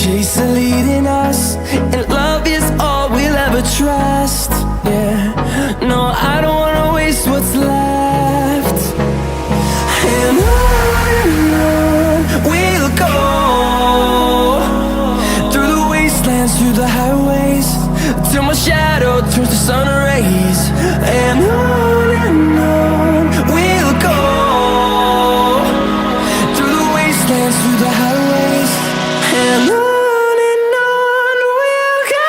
chase are leading us, and love is all we'll ever trust. Yeah, no, I don't wanna waste what's left. And on we'll go, through the wastelands, through the highways, till my shadow turns to sun rays. And on we'll go, through the wastelands, through the highways, and on we'll go.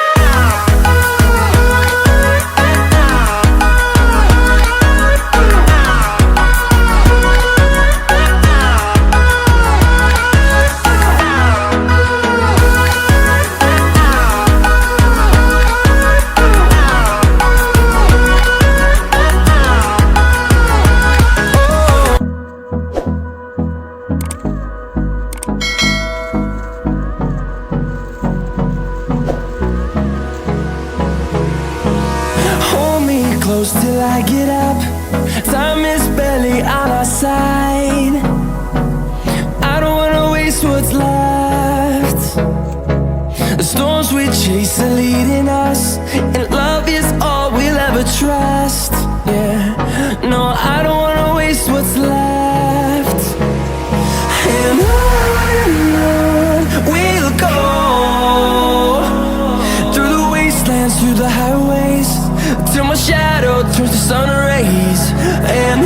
Close till I get up, time is barely on our side. I don't wanna waste what's left. The storms we chase are leading us, and love is all we'll ever trust. Yeah, no, I don't wanna waste what's left. And on we'll go, through the wastelands, through the highways, till my shadow turns to sun rays. And